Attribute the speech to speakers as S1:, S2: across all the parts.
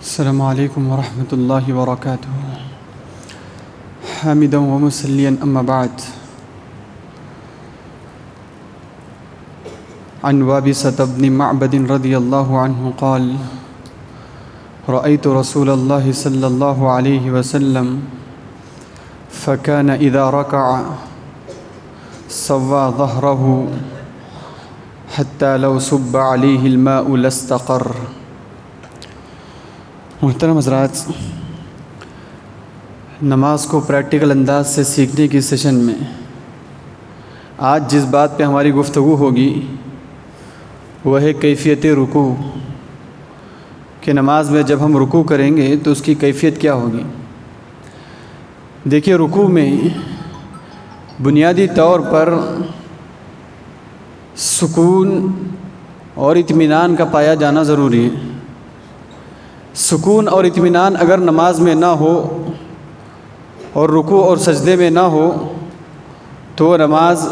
S1: السلام علیکم ورحمۃ اللہ وبرکاتہ حامدا ومصلیا اما بعد عن وابصة بن معبد رضی اللہ عنہ قال رأيت رسول اللہ صلی اللہ علیہ وسلم فكان اذا ركع سوى ظهره حتى لو صب عليه الماء لاستقر۔ محترم حضرات، نماز کو پریکٹیکل انداز سے سیکھنے کی سیشن میں آج جس بات پہ ہماری گفتگو ہوگی وہ ہے کیفیت رکوع، کہ نماز میں جب ہم رکوع کریں گے تو اس کی کیفیت کیا ہوگی۔ دیکھیے، رکوع میں بنیادی طور پر سکون اور اطمینان کا پایا جانا ضروری ہے۔ سکون اور اطمینان اگر نماز میں نہ ہو اور رکوع اور سجدے میں نہ ہو تو نماز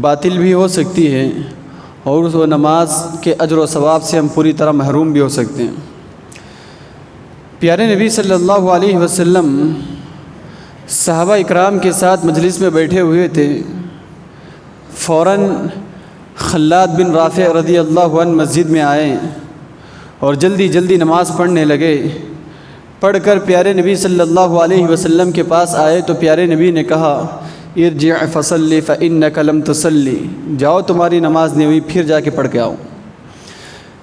S1: باطل بھی ہو سکتی ہے اور اس نماز کے اجر و ثواب سے ہم پوری طرح محروم بھی ہو سکتے ہیں۔ پیارے نبی صلی اللہ علیہ وسلم صحابہ اکرام کے ساتھ مجلس میں بیٹھے ہوئے تھے، فوراً خلاد بن رافع رضی اللہ عنہ مسجد میں آئے اور جلدی جلدی نماز پڑھنے لگے۔ پڑھ کر پیارے نبی صلی اللہ علیہ وسلم کے پاس آئے تو پیارے نبی نے کہا ارجع فصلی فإنک لم تصلی، جاؤ تمہاری نماز نہیں ہوئی، پھر جا کے پڑھ کے آؤ۔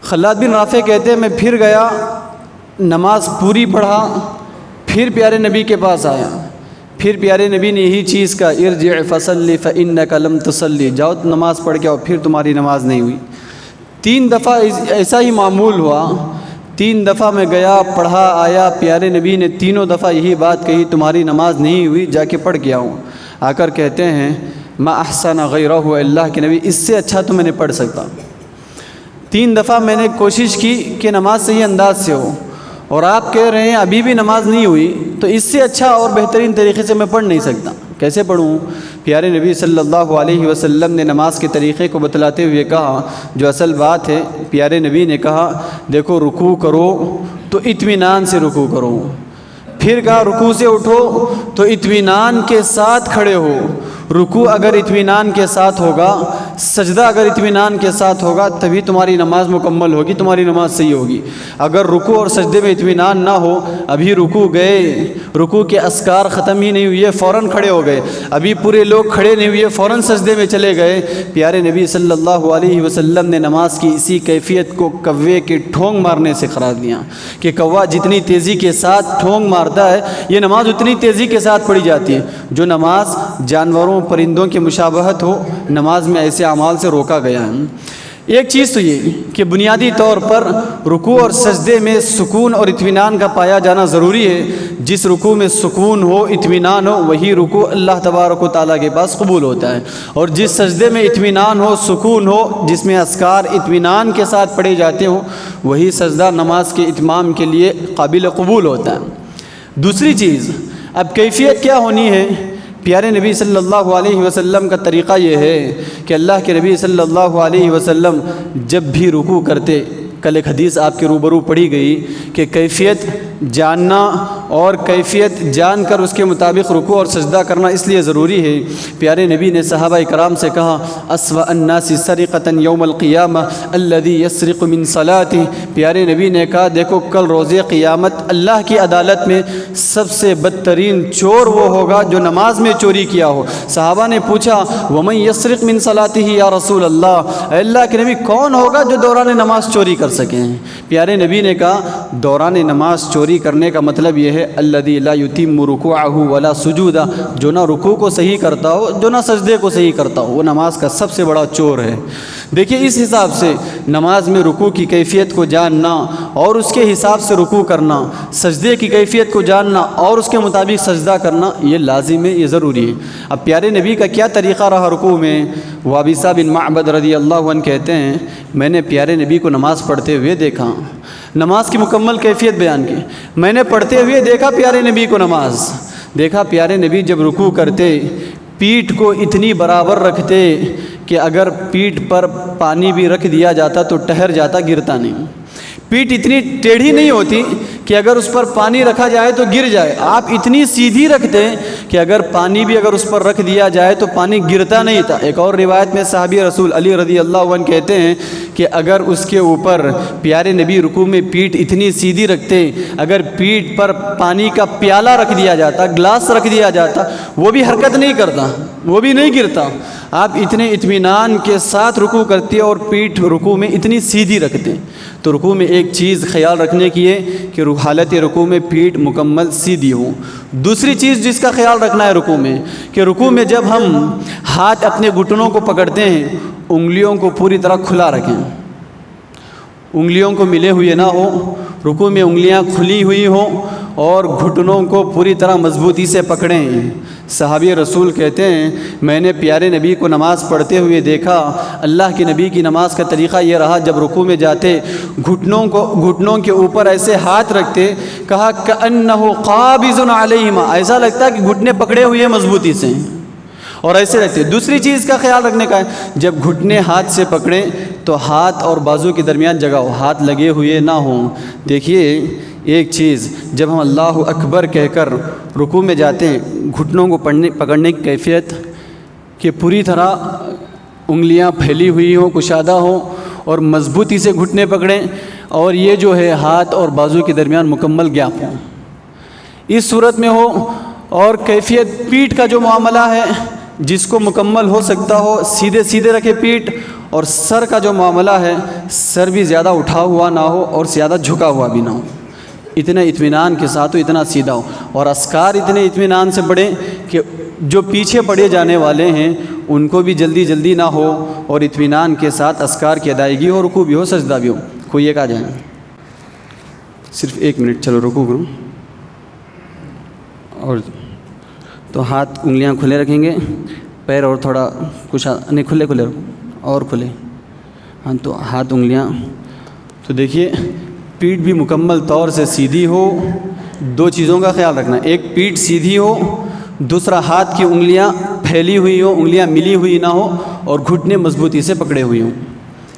S1: خلاد بن رافع کہتے ہیں میں پھر گیا، نماز پوری پڑھا، پھر پیارے نبی کے پاس آیا، پھر پیارے نبی نے یہی چیز کہا ارجع فصلی فإنک لم تصلی، جاؤ نماز پڑھ کے آؤ، پھر تمہاری نماز نہیں ہوئی۔ 3 دفعہ ایسا ہی معمول ہوا۔ 3 دفعہ میں گیا، پڑھا، آیا، پیارے نبی نے تینوں دفعہ یہی بات کہی تمہاری نماز نہیں ہوئی، جا کے پڑھ کے آؤں۔ آ کر کہتے ہیں ما احسن غیرہ، اللہ کے نبی اس سے اچھا تو میں نے پڑھ سکتا۔ 3 دفعہ میں نے کوشش کی کہ نماز صحیح انداز سے ہو اور آپ کہہ رہے ہیں ابھی بھی نماز نہیں ہوئی، تو اس سے اچھا اور بہترین طریقے سے میں پڑھ نہیں سکتا، کیسے پڑھوں؟ پیارے نبی صلی اللہ علیہ وسلم نے نماز کے طریقے کو بتلاتے ہوئے کہا جو اصل بات ہے۔ پیارے نبی نے کہا دیکھو، رکوع کرو تو اطمینان سے رکوع کرو، پھر کہا رکوع سے اٹھو تو اطمینان کے ساتھ کھڑے ہو۔ رکوع اگر اطمینان کے ساتھ ہوگا، سجدہ اگر اطمینان کے ساتھ ہوگا، تبھی تمہاری نماز مکمل ہوگی، تمہاری نماز صحیح ہوگی۔ اگر رکوع اور سجدے میں اطمینان نہ ہو، ابھی رکوع گئے، رکوع کے اذکار ختم ہی نہیں ہوئے، فوراً کھڑے ہو گئے، ابھی پورے لوگ کھڑے نہیں ہوئے، فوراً سجدے میں چلے گئے، پیارے نبی صلی اللہ علیہ وسلم نے نماز کی اسی کیفیت کو کوے کے ٹھونگ مارنے سے قرار دیا کہ کوا جتنی تیزی کے ساتھ ٹھونگ مارتا ہے، یہ نماز اتنی تیزی کے ساتھ پڑھی جاتی ہے۔ جو نماز جانوروں پرندوں کی مشابہت ہو، نماز میں ایسے اعمال سے روکا گیا ہے۔ ایک چیز تو یہ کہ بنیادی طور پر رکوع اور سجدے میں سکون اور اطمینان کا پایا جانا ضروری ہے۔ جس رکوع میں سکون ہو، اطمینان ہو، وہی رکوع اللہ تبارک و تعالیٰ کے پاس قبول ہوتا ہے، اور جس سجدے میں اطمینان ہو، سکون ہو، جس میں اذکار اطمینان کے ساتھ پڑھے جاتے ہوں، وہی سجدہ نماز کے اتمام کے لیے قابل قبول ہوتا ہے۔ دوسری چیز، اب کیفیت کیا ہونی ہے؟ پیارے نبی صلی اللہ علیہ وسلم کا طریقہ یہ ہے کہ اللہ کے نبی صلی اللہ علیہ وسلم جب بھی رکوع کرتے، کل ایک حدیث آپ کے روبرو پڑھی گئی کہ کیفیت جاننا اور کیفیت جان کر اس کے مطابق رکوع اور سجدہ کرنا اس لیے ضروری ہے۔ پیارے نبی نے صحابہ کرام سے کہا اسوأ الناس سرقۃ یوم القیامہ الذی یسرق من صلاتہ، پیارے نبی نے کہا دیکھو، کل روز قیامت اللہ کی عدالت میں سب سے بدترین چور وہ ہوگا جو نماز میں چوری کیا ہو۔ صحابہ نے پوچھا ومن یسرق من صلاتہ یا رسول اللہ، اے اللہ کے نبی کون ہوگا جو دوران نماز چوری کر سکیں؟ پیارے نبی نے کہا دوران نماز چوری کرنے کا مطلب یہ ہے الذی لا یتم رکوعہ ولا سجودہ، جو نہ رکوع کو صحیح کرتا ہو، جو نہ سجدے کو صحیح کرتا ہو، وہ نماز کا سب سے بڑا چور ہے۔ دیکھیے، اس حساب سے نماز میں رکوع کی کیفیت کو جاننا اور اس کے حساب سے رکوع کرنا، سجدے کی کیفیت کو جاننا اور اس کے مطابق سجدہ کرنا، یہ لازم ہے، یہ ضروری ہے۔ اب پیارے نبی کا کیا طریقہ رہا رکوع میں؟ وابصہ بن معبد رضی اللہ عنہ کہتے ہیں میں نے پیارے نبی کو نماز پڑھتے ہوئے دیکھا، نماز کی مکمل کیفیت بیان کی، میں نے پڑھتے ہوئے دیکھا پیارے نبی کو نماز، دیکھا پیارے نبی جب رکوع کرتے پیٹھ کو اتنی برابر رکھتے کہ اگر پیٹھ پر پانی بھی رکھ دیا جاتا تو ٹھہر جاتا، گرتا نہیں۔ پیٹھ اتنی ٹیڑھی نہیں ہوتی کہ اگر اس پر پانی رکھا جائے تو گر جائے، آپ اتنی سیدھی رکھتے ہیں کہ اگر پانی بھی اگر اس پر رکھ دیا جائے تو پانی گرتا نہیں تھا۔ ایک اور روایت میں صحابی رسول علی رضی اللہ عنہ کہتے ہیں کہ اگر اس کے اوپر پیارے نبی رکوع میں پیٹھ اتنی سیدھی رکھتے، اگر پیٹھ پر پانی کا پیالہ رکھ دیا جاتا، گلاس رکھ دیا جاتا، وہ بھی حرکت نہیں کرتا، وہ بھی نہیں گرتا۔ آپ اتنے اطمینان کے ساتھ رکوع کرتے اور پیٹھ رکوع میں اتنی سیدھی رکھتے۔ تو رکوع میں ایک چیز خیال رکھنے کی ہے کہ حالت رکوع میں پیٹھ مکمل سیدھی ہو۔ دوسری چیز جس کا خیال رکھنا ہے رکوع میں، کہ رکوع میں جب ہم ہاتھ اپنے گھٹنوں کو پکڑتے ہیں، انگلیوں کو پوری طرح کھلا رکھیں، انگلیوں کو ملے ہوئے نہ ہو، رکوع میں انگلیاں کھلی ہوئی ہوں اور گھٹنوں کو پوری طرح مضبوطی سے پکڑیں۔ صحابی رسول کہتے ہیں میں نے پیارے نبی کو نماز پڑھتے ہوئے دیکھا، اللہ کے نبی کی نماز کا طریقہ یہ رہا، جب رکوع میں جاتے گھٹنوں کے اوپر ایسے ہاتھ رکھتے، کہا کأنہ قابض علیہما، ایسا لگتا ہے کہ گھٹنے پکڑے ہوئے مضبوطی سے، اور ایسے رکھتے۔ دوسری چیز کا خیال رکھنے کا ہے، جب گھٹنے ہاتھ سے پکڑیں تو ہاتھ اور بازو کے درمیان جگہ ہو، ہاتھ لگے ہوئے نہ ہوں۔ دیکھیے ایک چیز، جب ہم اللہ اکبر کہہ کر رکوع میں جاتے ہیں، گھٹنوں کو پکڑنے کی کیفیت کہ پوری طرح انگلیاں پھیلی ہوئی ہوں، کشادہ ہوں اور مضبوطی سے گھٹنے پکڑیں، اور یہ جو ہے ہاتھ اور بازو کے درمیان مکمل گیپ ہو، اس صورت میں ہو۔ اور کیفیت پیٹھ کا جو معاملہ ہے، جس کو مکمل ہو سکتا ہو سیدھے سیدھے رکھے پیٹھ، اور سر کا جو معاملہ ہے، سر بھی زیادہ اٹھا ہوا نہ ہو اور زیادہ جھکا ہوا بھی نہ ہو، اتنے اطمینان کے ساتھ اتنا سیدھا ہو، اور اذکار اتنے اطمینان سے پڑھیں کہ جو پیچھے پڑھے جانے والے ہیں ان کو بھی جلدی نہ ہو، اور اطمینان کے ساتھ اذکار کی ادائیگی ہو، رکوع بھی ہو، سجدہ بھی ہو۔ کوئی ایک آ جائیں، صرف 1 منٹ، چلو رکوع کروں، اور تو ہاتھ انگلیاں کھلے رکھیں گے، پیر اور تھوڑا کچھ نہیں کھلے اور کھلے، ہاں تو ہاتھ انگلیاں، تو دیکھیے پیٹھ بھی مکمل طور سے سیدھی ہو۔ 2 چیزوں کا خیال رکھنا، ایک پیٹھ سیدھی ہو، دوسرا ہاتھ کی انگلیاں پھیلی ہوئی ہوں، انگلیاں ملی ہوئی نہ ہو، اور گھٹنے مضبوطی سے پکڑے ہوئے ہوں۔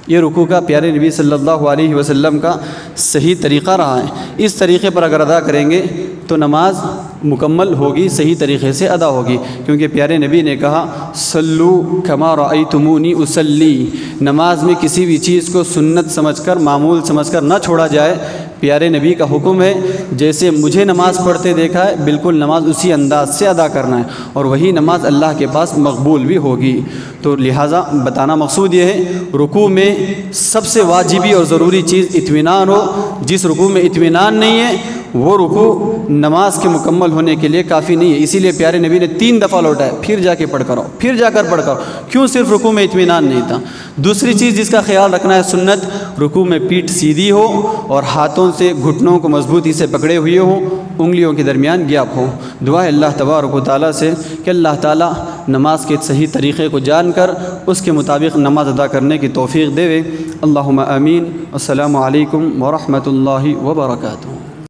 S1: یہ رکوع کا پیارے نبی صلی اللہ علیہ وسلم کا صحیح طریقہ رہا ہے۔ اس طریقے پر اگر ادا کریں گے تو نماز مکمل ہوگی، صحیح طریقے سے ادا ہوگی، کیونکہ پیارے نبی نے کہا صلو کما رأیتمونی اصلی، نماز میں کسی بھی چیز کو سنت سمجھ کر، معمول سمجھ کر نہ چھوڑا جائے۔ پیارے نبی کا حکم ہے جیسے مجھے نماز پڑھتے دیکھا ہے بالکل نماز اسی انداز سے ادا کرنا ہے، اور وہی نماز اللہ کے پاس مقبول بھی ہوگی۔ تو لہٰذا بتانا مقصود یہ ہے رکوع میں سب سے واجبی اور ضروری چیز اطمینان ہو۔ جس رکوع میں اطمینان نہیں ہے وہ رکوع نماز کے مکمل ہونے کے لیے کافی نہیں ہے، اسی لیے پیارے نبی نے 3 دفعہ لوٹایا، پھر جا کے پڑھ کر آؤ، پھر جا کر پڑھ کر آؤ۔ کیوں؟ صرف رکوع میں اطمینان نہیں تھا۔ دوسری چیز جس کا خیال رکھنا ہے، سنت رکوع میں پیٹھ سیدھی ہو اور ہاتھوں سے گھٹنوں کو مضبوطی سے پکڑے ہوئے ہوں، انگلیوں کے درمیان گیپ ہو۔ دعا ہے اللہ تبارک و تعالیٰ سے کہ اللہ تعالیٰ نماز کے صحیح طریقے کو جان کر اس کے مطابق نماز ادا کرنے کی توفیق دے۔ اللہم آمین۔ السلام علیکم ورحمۃ اللہ وبرکاتہ۔